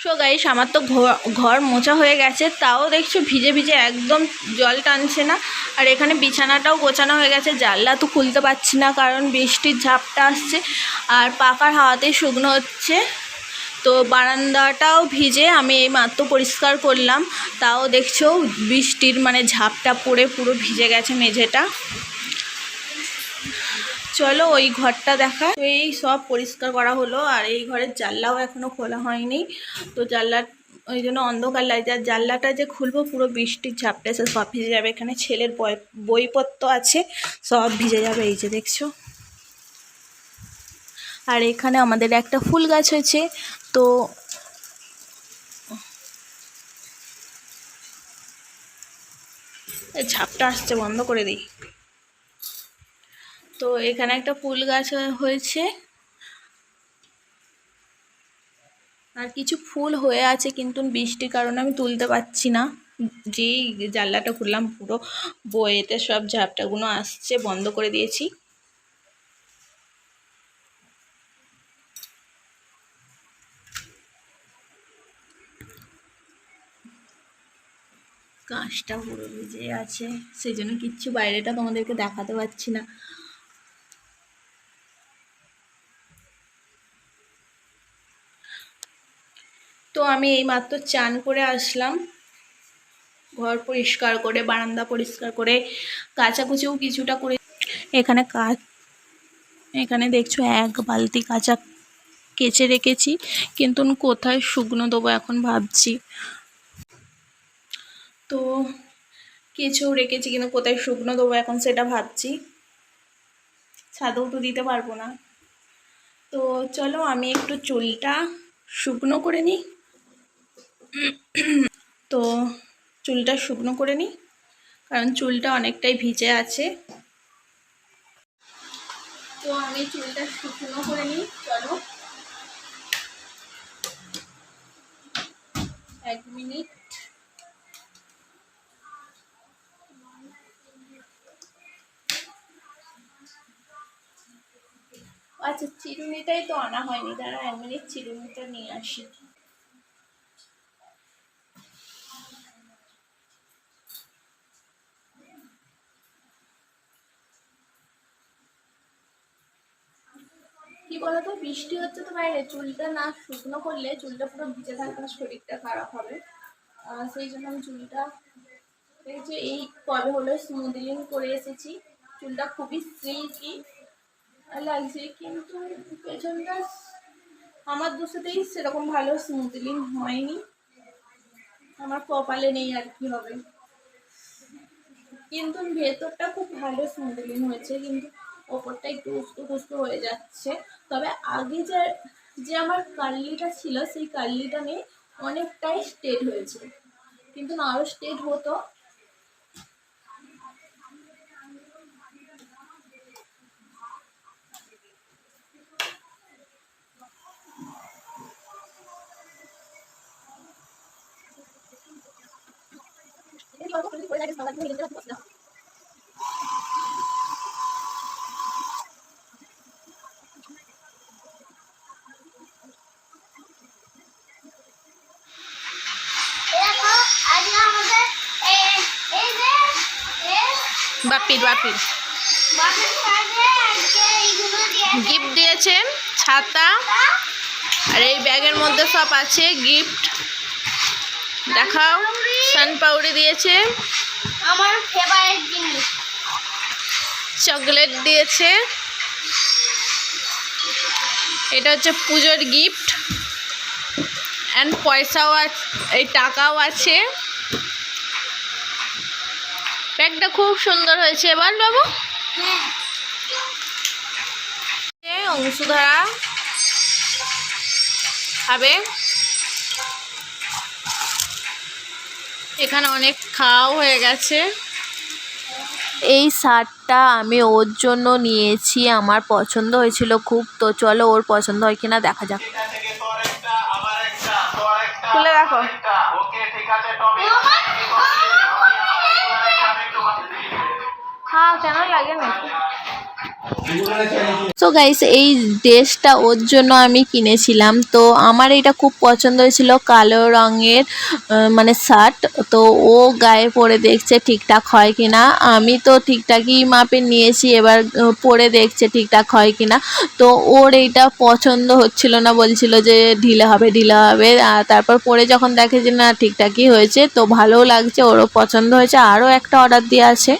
So guys, আমার তো ঘর মোছা হয়ে গেছে, তাও দেখছো ভিজে ভিজে একদম জল টানছে না। আর এখানে বিছানাটাও গোছানো হয়ে গেছে, জানলা তো খুলতে পারছি না কারণ বৃষ্টির ঝাপটা আসছে আর পাখার হাওয়াতে শুকনো হচ্ছে। তো বারান্দাটাও ভিজে, আমি এই মাত্র পরিষ্কার করলাম, তাও দেখছো বৃষ্টির ঝাপটা পড়ে পুরো ভিজে গেছে মেঝেটা। চলো ওই ঘরটা দেখা। তো এই সব পরিষ্কার করা হলো আর এই ঘরের জানলাও এখনো খোলা হয়নি, তো জানলার ওই জন্য অন্ধকার লাগছে। আর জানলাটা যে খুলবো পুরো বৃষ্টির ঝাপটা এসে সব ভিজে যাবে। এখানে ছেলের বইপত্র আছে, সব ভিজে যাবে, এই যে দেখছো। আর এখানে আমাদের একটা ফুল গাছ হয়েছে, তো ঝাপটা আসছে, বন্ধ করে দিই। তো এখানে একটা ফুল গাছ হয়েছে আর কিছু ফুল হয়ে আছে, কিন্তু বৃষ্টির কারণে আমি তুলতে পারছি না। যেই জানলাটা খুললাম পুরো বইয়েতে সব ঝাপটাগুলো আসছে, বন্ধ করে দিয়েছি। গাছটা পুরো ভিজে আছে, সেই জন্য কিচ্ছু বাইরেটা তোমাদেরকে দেখাতে পারছি না। তো আমি এই মাত্র চান করে আসলাম, ঘর পরিষ্কার করে বারান্দা পরিষ্কার করে কাচাকুচিও কিছুটা করে। এখানে দেখছো এক বালতি কাঁচা কেচে রেখেছি, কিন্তু কোথায় শুকনো দেবো এখন ভাবছি। তো কেচেও রেখেছি, কিন্তু কোথায় শুকনো দেবো এখন সেটা ভাবছি। ছাদেও তো দিতে পারবো না। তো চলো আমি একটু চুলটা শুকনো করে নিই। তো চুলটা শুকনো করে নিই, কারণ চুলটা অনেকটাই ভিজে আছে। তো আমি চুলটা শুকনো করে নিই, চলো 1 মিনিট। আচ্ছা, চিরুনিটাই তো আনা হয়নি, দাঁড়া 1 মিনিট চিরুনিটা নিয়ে আসি। কি বলতো, বৃষ্টি হচ্ছে তো বাইরে, চুলটা না শুকনো করলে চুলটা পুরো ভিজে থাকলে শরীরটা খারাপ হবে। সেই জন্য আমি চুলটা দেখছি এই কবে হলো স্মুথনিং করে এসেছি। চুলটা খুবই সিল্কি লাগছে, কিন্তু পেছনটা আমার দোষেতেই সেরকম ভালো স্মুথনিং হয়নি, আমার কপালে নেই আর কি হবে। কিন্তু ভেতরটা খুব ভালো স্মুথনিং হয়েছে, কিন্তু ওপরটা একটু উস্কো খুস্কো হয়ে যাচ্ছে। তবে আগে যে আমার কার্লিটা ছিল সেই কার্লিটা নেই, অনেকটাই স্ট্রেট হয়েছে, কিন্তু আরও স্ট্রেট হতো। বাপির গিফট দিয়েছেন ছাতা, আর এই ব্যাগের মধ্যে সব আছে গিফট। দেখাও, সানপাউডার দিয়েছে, আমার ফেভারিট জিনিস, চকলেট দিয়েছে, এটা হচ্ছে পুজোর গিফট, অ্যান্ড পয়সাও আছে, এই টাকাও আছে। ব্যাগটা খুব সুন্দর হয়েছে, এবার বাবু অংশধারা খাবে। এখানে অনেক খাওয়াও হয়ে গেছে। এই শার্টটা আমি ওর জন্য নিয়েছি, আমার পছন্দ হয়েছিল খুব। তো চলো ওর পছন্দ হয় কিনা দেখা যাক। খুলে দেখো। হ্যাঁ, কেন লাগে না? সো গাইস এই ড্রেসটা ওর জন্য আমি কিনেছিলাম। তো আমার এটা খুব পছন্দ হয়েছিল, কালো রঙের মানে শার্ট। তো ও গায়ে পরে দেখছে ঠিকঠাক হয় কিনা। আমি তো ঠিকঠাকই মাপে নিয়েছি, এবার পরে দেখছে ঠিকঠাক হয় কিনা। তো ওর এইটা পছন্দ হচ্ছিল না, বলছিল যে ঢিলে হবে ঢিলে হবে। আর তারপর পরে যখন দেখে যে না ঠিকঠাকই হয়েছে, তো ভালোও লাগছে, ওরও পছন্দ হয়েছে। আরও একটা অর্ডার দিয়ে আছে।